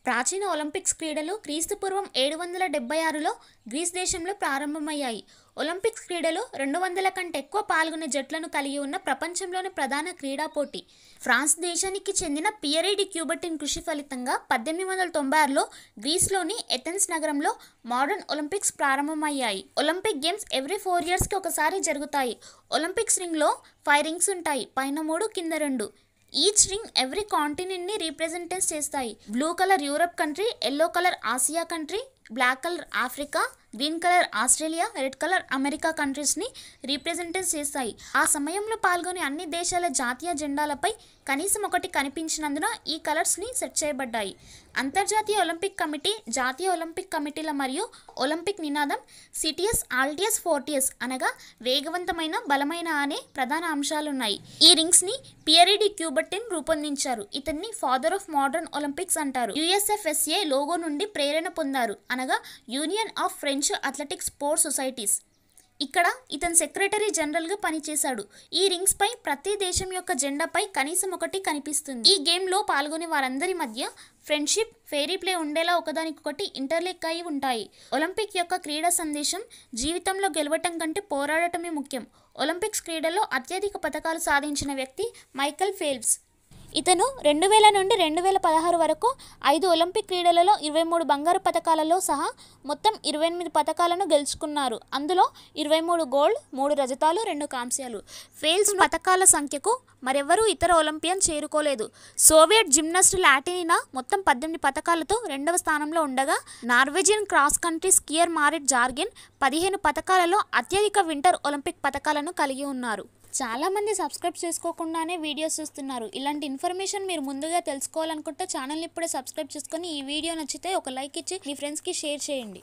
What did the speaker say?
ప్రాచీన ఒలింపిక్స్ క్రీడలు క్రీస్తుపూర్వం 776లో గ్రీస్ దేశంలో ప్రారంభమయ్యాయి. ఒలింపిక్స్ క్రీడలు 200 కంటే ఎక్కువ పాల్గొనే జట్లను కలిగి ఉన్న ప్రపంచంలోని ప్రధాన క్రీడా పోటీ. ఫ్రాన్స్ దేశానికి చెందిన పియరే డి క్యూబర్టిన్ కృషి ఫలితంగా 1896లో గ్రీస్లోని ఎథెన్స్ నగరంలో మోడర్న్ ఒలింపిక్స్ ప్రారంభమయ్యాయి. ఒలింపిక్ గేమ్స్ ఎవ్రీ 4 yearsకి ఒకసారి జరుగుతాయి. ఒలింపిక్స్ రింగ్లో 5 రింగ్స్ ఉంటాయి. పైన 3, కింద 2. ఈచ్ రింగ్ ఎవ్రీ కాంటినెంట్ని రీప్రజెంట్ చేస్తాయి. Blue colour Europe country, yellow colour Asia country, black colour Africa, green colour Australia, red colour America కంట్రీస్ని రీప్రజెంట్ చేస్తాయి. ఆ సమయంలో పాల్గొనే అన్ని దేశాల జాతీయ జెండాలపై కనీసం ఒకటి కనిపించినందున ఈ కలర్స్ని సెట్ చేయబడ్డాయి. అంతర్జాతీయ ఒలింపిక్ కమిటీ, జాతీయ ఒలింపిక్ కమిటీల మరియు ఒలింపిక్ నినాదం సిటియస్ ఆల్టియస్ ఫోర్టియస్ అనగా వేగవంతమైన, బలమైన అనే ప్రధాన అంశాలున్నాయి. ఈ రింగ్స్ని పియరే డి క్యూబర్టిన్ రూపొందించారు. ఇతన్ని ఫాదర్ ఆఫ్ మోడర్న్ ఒలింపిక్స్ అంటారు. యుఎస్ఎఫ్ఎస్ఏ లోగో నుండి ప్రేరణ పొందారు అనగా union of French athletic sports societies. ఇక్కడ ఇతను సెక్రటరీ జనరల్గా పనిచేశాడు. ఈ రింగ్స్ పై ప్రతి దేశం యొక్క జెండాపై కనీసం ఒకటి కనిపిస్తుంది. ఈ గేమ్లో పాల్గొనే వారందరి మధ్య ఫ్రెండ్షిప్, ఫెయిరీ ప్లే ఉండేలా ఒకదానికొకటి ఇంటర్లింక్ అయి ఉంటాయి. ఒలింపిక్ యొక్క క్రీడా సందేశం జీవితంలో గెలవటం కంటే పోరాడటమే ముఖ్యం. ఒలింపిక్స్ క్రీడల్లో అత్యధిక పతకాలు సాధించిన వ్యక్తి మైకేల్ ఫెల్ప్స్. ఇతను 2000 నుండి 2016 వరకు 5 ఒలింపిక్ క్రీడలలో 23 బంగారు పతకాలలో సహా మొత్తం 28 పతకాలను గెలుచుకున్నారు. అందులో 23 గోల్డ్, 3 రజతాలు, 2 కాంస్యాలు. ఫెల్ప్స్ పతకాల సంఖ్యకు మరెవరూ ఇతర ఒలింపియన్ చేరుకోలేదు. సోవియట్ జిమ్నాస్ట్ లాటినినా మొత్తం 18 పతకాలతో 2వ స్థానంలో ఉండగా, నార్వేజియన్ క్రాస్ కంట్రీ స్కియర్ మారిట్ జార్గెన్ 15 పతకాలలో అత్యధిక వింటర్ ఒలింపిక్ పతకాలను కలిగి ఉన్నారు. చాలామంది సబ్స్క్రైబ్ చేసుకోకుండానే వీడియోస్ చూస్తున్నారు. ఇలాంటి ఇన్ఫర్మేషన్ మీరు ముందుగా తెలుసుకోవాలనుకుంటే ఛానల్ని ఇప్పుడే సబ్స్క్రైబ్ చేసుకొని ఈ వీడియో నచ్చితే ఒక లైక్ ఇచ్చి మీ ఫ్రెండ్స్కి షేర్ చేయండి.